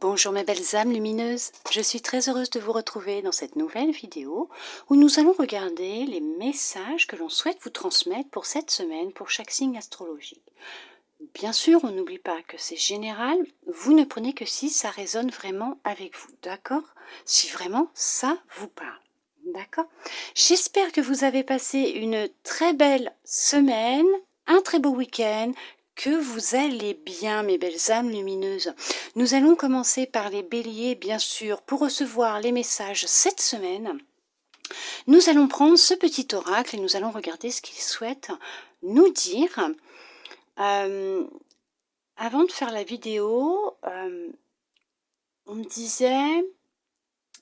Bonjour mes belles âmes lumineuses, je suis très heureuse de vous retrouver dans cette nouvelle vidéo où nous allons regarder les messages que l'on souhaite vous transmettre pour cette semaine pour chaque signe astrologique. Bien sûr, on n'oublie pas que c'est général, vous ne prenez que si ça résonne vraiment avec vous, d'accord? Si vraiment ça vous parle, d'accord? J'espère que vous avez passé une très belle semaine, un très beau week-end, que vous allez bien mes belles âmes lumineuses. Nous allons commencer par les béliers, bien sûr, pour recevoir les messages cette semaine. Nous allons prendre ce petit oracle et nous allons regarder ce qu'il souhaite nous dire. Avant de faire la vidéo, on me disait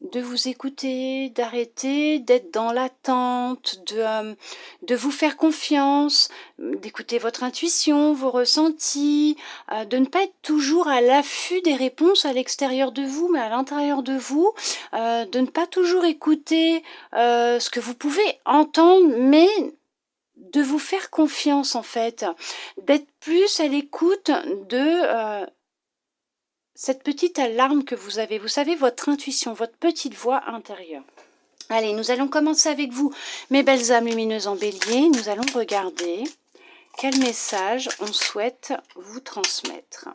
de vous écouter, d'arrêter d'être dans l'attente, de vous faire confiance, d'écouter votre intuition, vos ressentis, de ne pas être toujours à l'affût des réponses à l'extérieur de vous, mais à l'intérieur de vous, de ne pas toujours écouter ce que vous pouvez entendre, mais de vous faire confiance en fait, d'être plus à l'écoute de cette petite alarme que vous avez, vous savez, votre intuition, votre petite voix intérieure. Allez, nous allons commencer avec vous, mes belles âmes lumineuses en bélier. Nous allons regarder quel message on souhaite vous transmettre.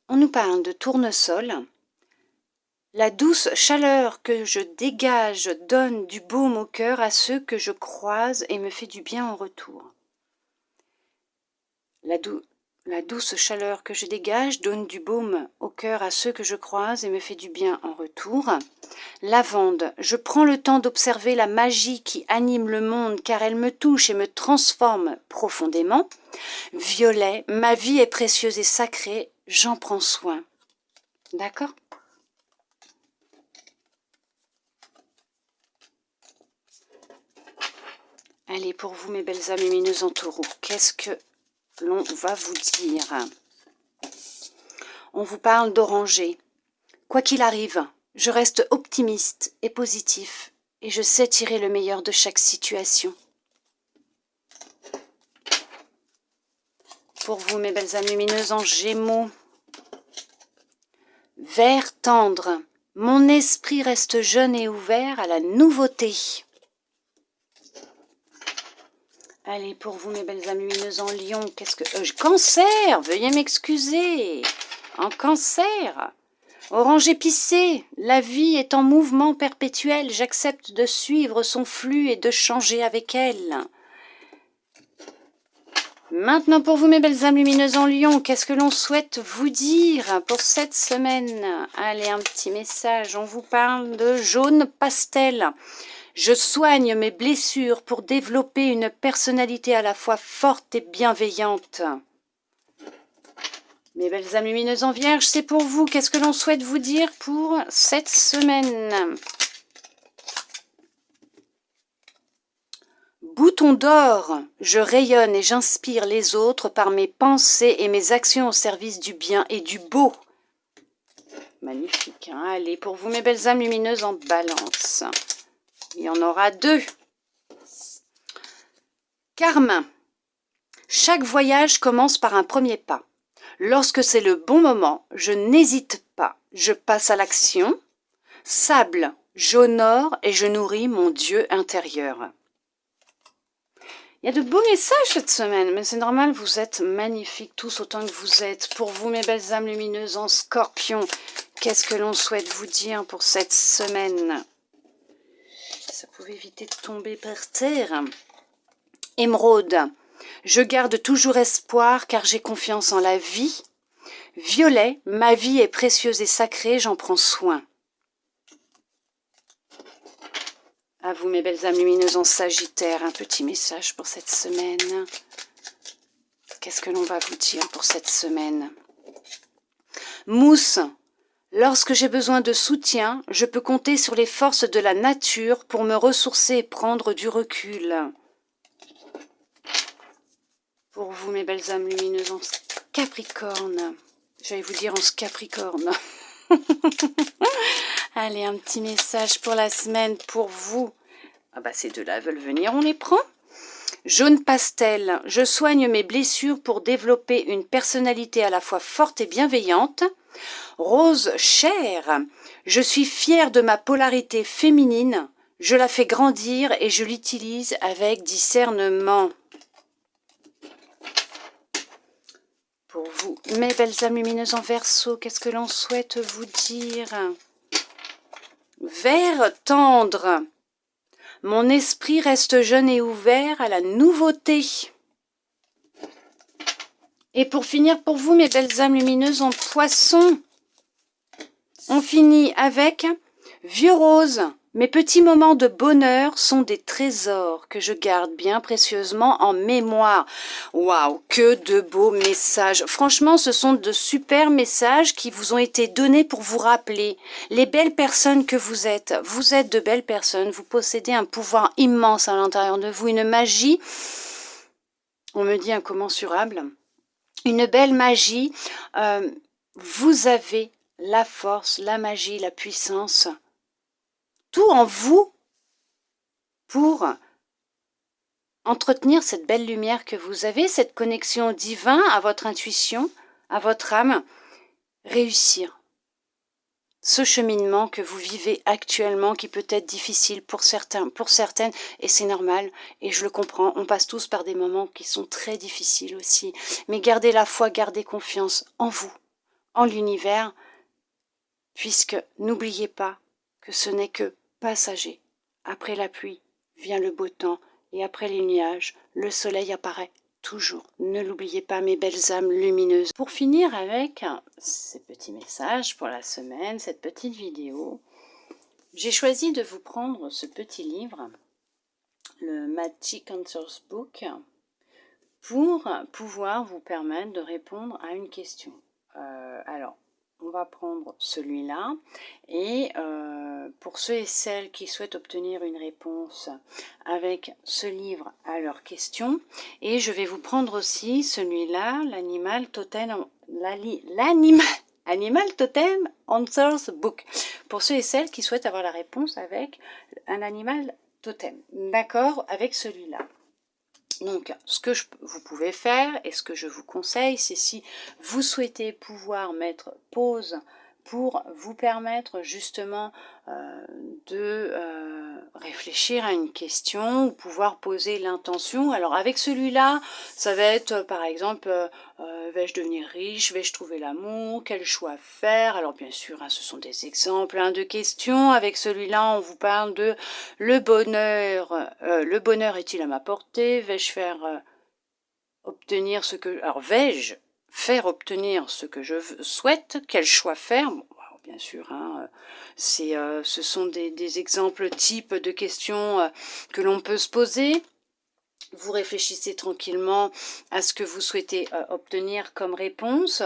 On nous parle de tournesol. La douce chaleur que je dégage donne du baume au cœur à ceux que je croise et me fait du bien en retour. La douce chaleur que je dégage donne du baume au cœur à ceux que je croise et me fait du bien en retour. Lavande, je prends le temps d'observer la magie qui anime le monde car elle me touche et me transforme profondément. Violet, ma vie est précieuse et sacrée, j'en prends soin. D'accord ? Allez, pour vous mes belles âmes lumineuses en taureau, qu'est-ce que l'on va vous dire? On vous parle d'oranger. Quoi qu'il arrive, je reste optimiste et positif et je sais tirer le meilleur de chaque situation. Pour vous, mes belles âmes lumineuses en gémeaux, vert tendre, mon esprit reste jeune et ouvert à la nouveauté. Allez, pour vous, mes belles âmes lumineuses en lion, qu'est-ce que... cancer, veuillez m'excuser. En cancer, orange épicé, la vie est en mouvement perpétuel, j'accepte de suivre son flux et de changer avec elle. Maintenant pour vous mes belles âmes lumineuses en lion, qu'est-ce que l'on souhaite vous dire pour cette semaine? Allez, un petit message, on vous parle de jaune pastel. Je soigne mes blessures pour développer une personnalité à la fois forte et bienveillante. Mes belles âmes lumineuses en vierge, c'est pour vous. Qu'est-ce que l'on souhaite vous dire pour cette semaine? Bouton d'or, je rayonne et j'inspire les autres par mes pensées et mes actions au service du bien et du beau. Magnifique, hein? Allez, pour vous mes belles âmes lumineuses en balance. Il y en aura deux. Carmin, chaque voyage commence par un premier pas. Lorsque c'est le bon moment, je n'hésite pas, je passe à l'action. Sable, j'honore et je nourris mon Dieu intérieur. Il y a de beaux messages cette semaine, mais c'est normal, vous êtes magnifiques tous autant que vous êtes. Pour vous, mes belles âmes lumineuses en scorpion, qu'est-ce que l'on souhaite vous dire pour cette semaine? Ça pouvait éviter de tomber par terre. Émeraude, je garde toujours espoir car j'ai confiance en la vie. Violet, ma vie est précieuse et sacrée, j'en prends soin. À vous mes belles âmes lumineuses en Sagittaire, un petit message pour cette semaine. Qu'est-ce que l'on va vous dire pour cette semaine? Mousse, lorsque j'ai besoin de soutien, je peux compter sur les forces de la nature pour me ressourcer et prendre du recul. Pour vous mes belles âmes lumineuses en Capricorne, j'allais vous dire en Capricorne. Allez, un petit message pour la semaine pour vous. Ah bah ces deux-là veulent venir, on les prend. Jaune pastel, je soigne mes blessures pour développer une personnalité à la fois forte et bienveillante. Rose chair, je suis fière de ma polarité féminine. Je la fais grandir et je l'utilise avec discernement. Pour vous, mes belles âmes lumineuses en Verseau, qu'est-ce que l'on souhaite vous dire? Vert tendre, mon esprit reste jeune et ouvert à la nouveauté. Et pour finir pour vous, mes belles âmes lumineuses en Poisson, on finit avec Vieux rose. Mes petits moments de bonheur sont des trésors que je garde bien précieusement en mémoire. Waouh, que de beaux messages. Franchement, ce sont de super messages qui vous ont été donnés pour vous rappeler les belles personnes que vous êtes. Vous êtes de belles personnes, vous possédez un pouvoir immense à l'intérieur de vous, une magie, on me dit incommensurable, une belle magie. Vous avez la force, la magie, la puissance, tout en vous pour entretenir cette belle lumière que vous avez, cette connexion au divin, à votre intuition, à votre âme, réussir ce cheminement que vous vivez actuellement, qui peut être difficile pour certains, pour certaines, et c'est normal, et je le comprends, on passe tous par des moments qui sont très difficiles aussi, mais gardez la foi, gardez confiance en vous, en l'univers, puisque n'oubliez pas que ce n'est que passager. Après la pluie vient le beau temps, et après les nuages, le soleil apparaît toujours. Ne l'oubliez pas, mes belles âmes lumineuses. Pour finir avec ces petits messages pour la semaine, cette petite vidéo, j'ai choisi de vous prendre ce petit livre, le Magic Answers Book, pour pouvoir vous permettre de répondre à une question. Alors, on va prendre celui-là et pour ceux et celles qui souhaitent obtenir une réponse avec ce livre à leurs questions, et je vais vous prendre aussi celui-là, l'animal totem, Animal Totem Answers Book, pour ceux et celles qui souhaitent avoir la réponse avec un animal totem. D'accord, avec celui-là. Donc, ce que vous pouvez faire et ce que je vous conseille, c'est si vous souhaitez pouvoir mettre pause pour vous permettre justement de réfléchir à une question ou pouvoir poser l'intention. Alors avec celui-là, ça va être par exemple, vais-je devenir riche, vais-je trouver l'amour, quel choix faire? Alors bien sûr, hein, ce sont des exemples de questions. Avec celui-là, on vous parle de le bonheur est-il à ma portée? Vais-je faire obtenir ce que... Alors vais-je faire obtenir ce que je souhaite? Quel choix faire? Bon, bien sûr, hein, ce sont des exemples types de questions que l'on peut se poser. Vous réfléchissez tranquillement à ce que vous souhaitez obtenir comme réponse.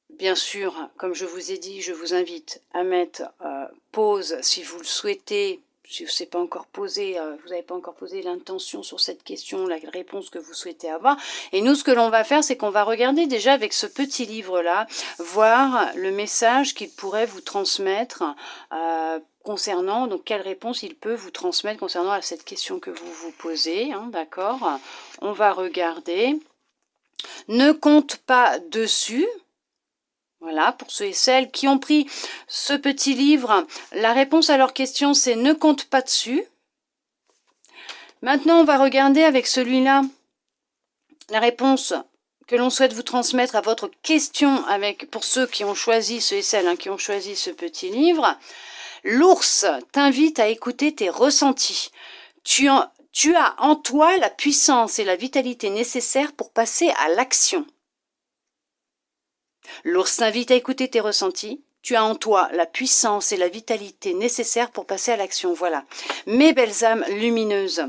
Bien sûr, comme je vous ai dit, je vous invite à mettre pause si vous le souhaitez. Si vous n'avez pas encore posé, l'intention sur cette question, la réponse que vous souhaitez avoir. Et nous, ce que l'on va faire, c'est qu'on va regarder déjà avec ce petit livre-là, voir le message qu'il pourrait vous transmettre concernant, donc quelle réponse il peut vous transmettre concernant à cette question que vous vous posez. Hein, d'accord? On va regarder. Ne compte pas dessus. Voilà, pour ceux et celles qui ont pris ce petit livre, la réponse à leur question, c'est ne compte pas dessus. Maintenant, on va regarder avec celui-là la réponse que l'on souhaite vous transmettre à votre question pour ceux qui ont choisi, ceux et celles qui ont choisi ce petit livre. L'ours t'invite à écouter tes ressentis. Tu as en toi la puissance et la vitalité nécessaires pour passer à l'action. L'ours t'invite à écouter tes ressentis. Tu as en toi la puissance et la vitalité nécessaires pour passer à l'action. Voilà, mes belles âmes lumineuses.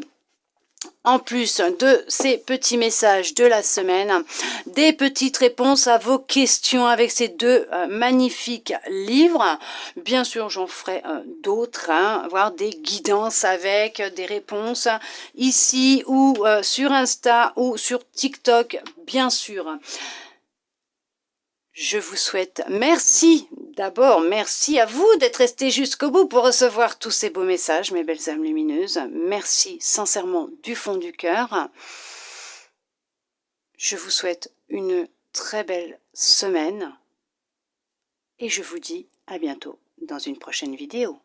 En plus de ces petits messages de la semaine, des petites réponses à vos questions avec ces deux magnifiques livres. Bien sûr, j'en ferai d'autres, voire des guidances avec des réponses ici ou sur Insta ou sur TikTok, bien sûr. Je vous souhaite merci, d'abord merci à vous d'être restés jusqu'au bout pour recevoir tous ces beaux messages, mes belles âmes lumineuses. Merci sincèrement du fond du cœur. Je vous souhaite une très belle semaine et je vous dis à bientôt dans une prochaine vidéo.